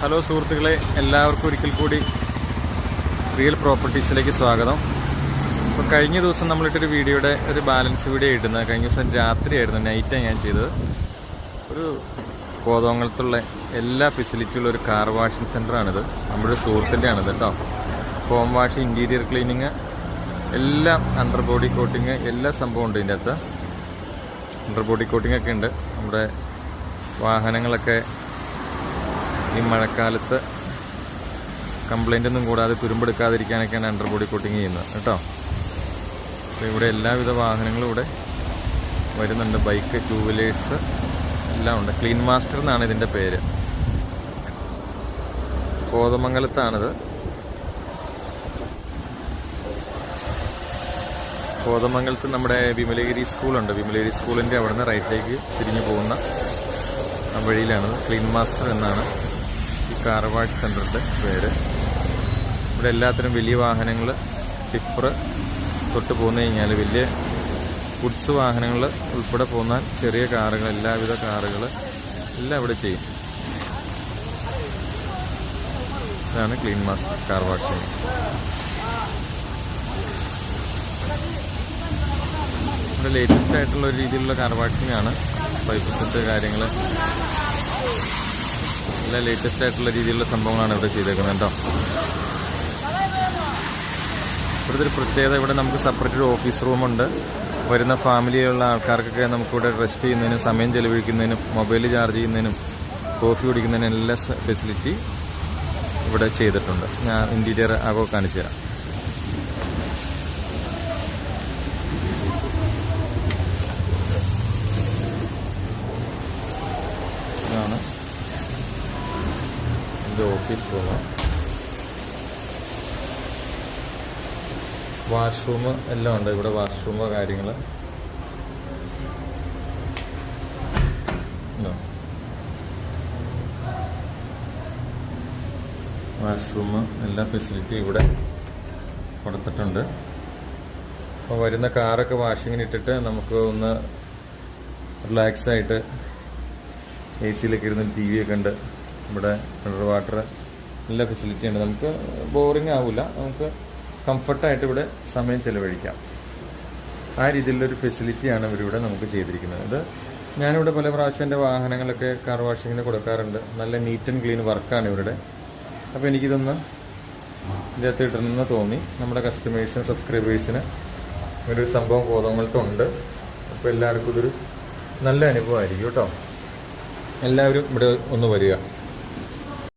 Hello സുഹൃത്തുക്കളെ, എല്ലാവർക്കും ഒരിക്കൽ കൂടി റിയൽ പ്രോപ്പർട്ടീസിലേക്ക് സ്വാഗതം. അപ്പോൾ കഴിഞ്ഞ ദിവസം നമ്മളിട്ടൊരു വീഡിയോയുടെ ഒരു ബാലൻസ് വീഡിയോ ഇടുന്നത് കഴിഞ്ഞ ദിവസം രാത്രിയായിരുന്നു, നൈറ്റാണ് ഞാൻ ചെയ്തത്. ഒരു കോതമംഗലത്തുള്ള എല്ലാ ഫെസിലിറ്റിയുള്ള ഒരു കാർ വാഷിംഗ് സെൻ്ററാണിത്. നമ്മുടെ സുഹൃത്തിൻ്റെ ആണിത് കേട്ടോ. ഹോം വാഷ്, ഇൻറ്റീരിയർ ക്ലീനിങ്, എല്ലാം അണ്ടർ ബോഡി കോട്ടിങ്, എല്ലാ സംഭവം ഉണ്ട് ഇതിൻ്റെ അകത്ത്. അണ്ടർ ബോഡി കോട്ടിംഗ് ഒക്കെ ഉണ്ട്. നമ്മുടെ വാഹനങ്ങളൊക്കെ ഈ മഴക്കാലത്ത് കംപ്ലൈൻ്റ് ഒന്നും കൂടാതെ തുരുമ്പെടുക്കാതിരിക്കാനൊക്കെയാണ് അണ്ടർ ബോഡി കോട്ടിങ് ചെയ്യുന്നത് കേട്ടോ. അപ്പോൾ ഇവിടെ എല്ലാവിധ വാഹനങ്ങളും ഇവിടെ വരുന്നുണ്ട്. ബൈക്ക്, ടൂ വീലേഴ്സ് എല്ലാം ഉണ്ട്. ക്ലീൻ മാസ്റ്റർ എന്നാണ് ഇതിൻ്റെ പേര്. കോതമംഗലത്താണിത്. കോതമംഗലത്ത് നമ്മുടെ വിമലഗിരി സ്കൂളുണ്ട്. വിമലഗിരി സ്കൂളിൻ്റെ അവിടെ നിന്ന് റൈറ്റിലേക്ക് തിരിഞ്ഞു പോകുന്ന ആ വഴിയിലാണിത്. ക്ലീൻ മാസ്റ്റർ എന്നാണ് ഈ കാർ വാഷ് സെൻ്ററിൻ്റെ പേര്. ഇവിടെ എല്ലാത്തിനും വലിയ വാഹനങ്ങൾ, ടിപ്പർ തൊട്ട് പോന്നു കഴിഞ്ഞാൽ വലിയ ഗുഡ്സ് വാഹനങ്ങൾ ഉൾപ്പെടെ പോന്നാൽ ചെറിയ കാറുകൾ, എല്ലാവിധ കാറുകൾ എല്ലാം ഇവിടെ ചെയ്യും. ഇതാണ് ക്ലീൻ മാസ്റ്റർ കാർ വാഷിംഗ്. ഇവിടെ ലേറ്റസ്റ്റ് ആയിട്ടുള്ള ഒരു രീതിയിലുള്ള കാർ വാഷിംഗ് ആണ്. പൈപ്പ് സെറ്റ് കാര്യങ്ങൾ എല്ലാം ലേറ്റസ്റ്റ് ആയിട്ടുള്ള രീതിയിലുള്ള സംഭവങ്ങളാണ് ഇവിടെ ചെയ്തേക്കുന്നത് കേട്ടോ. ഇവിടുത്തെ ഒരു പ്രത്യേകത, ഇവിടെ നമുക്ക് സെപ്പറേറ്റ് ഒരു ഓഫീസ് റൂമുണ്ട്. വരുന്ന ഫാമിലിയുള്ള ആൾക്കാർക്കൊക്കെ നമുക്കിവിടെ റെസ്റ്റ് ചെയ്യുന്നതിനും സമയം ചെലവഴിക്കുന്നതിനും മൊബൈൽ ചാർജ് ചെയ്യുന്നതിനും കോഫി കുടിക്കുന്നതിനും എല്ലാ ഫെസിലിറ്റി ഇവിടെ ചെയ്തിട്ടുണ്ട്. ഞാൻ ഇൻറ്റീരിയർ ആകോ കാണിച്ചു തരാം. ഇതാണ് ഇത് ഓഫീസ് റൂം. വാഷ്റൂം എല്ലാം ഉണ്ട് ഇവിടെ. വാഷ്റൂം കാര്യങ്ങൾ വാഷ്റൂം എല്ലാ ഫെസിലിറ്റിയും ഇവിടെ കൊടുത്തിട്ടുണ്ട്. അപ്പോൾ വരുന്ന കാറൊക്കെ വാഷിങ്ങിന് ഇട്ടിട്ട് നമുക്ക് ഒന്ന് റിലാക്സ് ആയിട്ട് AC-യിലൊക്കെ ഇരുന്ന് TV ഒക്കെ ഉണ്ട്. ഇവിടെ മിനറൽ വാട്ടർ എല്ലാ ഫെസിലിറ്റിയുണ്ട്. നമുക്ക് ബോറിങ് ആവില്ല. നമുക്ക് കംഫർട്ടായിട്ട് ഇവിടെ സമയം ചിലവഴിക്കാം. ആ രീതിയിലുള്ളൊരു ഫെസിലിറ്റിയാണ് ഇവരിവിടെ നമുക്ക് ചെയ്തിരിക്കുന്നത്. ഇത് ഞാനിവിടെ പല പ്രാവശ്യം എൻ്റെ വാഹനങ്ങളൊക്കെ കാർ വാഷിങ്ങിന് കൊടുക്കാറുണ്ട്. നല്ല നീറ്റ് ആൻഡ് ക്ലീൻ വർക്കാണ് ഇവരുടെ. അപ്പോൾ എനിക്കിതൊന്ന് ഇതിനകത്ത് ഇടണമെന്ന് തോന്നി. നമ്മുടെ കസ്റ്റമേഴ്സിന്, സബ്സ്ക്രൈബേഴ്സിന് ഒരു സംഭവം കോതമംഗലത്തുണ്ട്. അപ്പോൾ എല്ലാവർക്കും ഇതൊരു നല്ല അനുഭവമായിരിക്കും കേട്ടോ. എല്ലാവരും ഇവിടെ ഒന്ന് വരിക.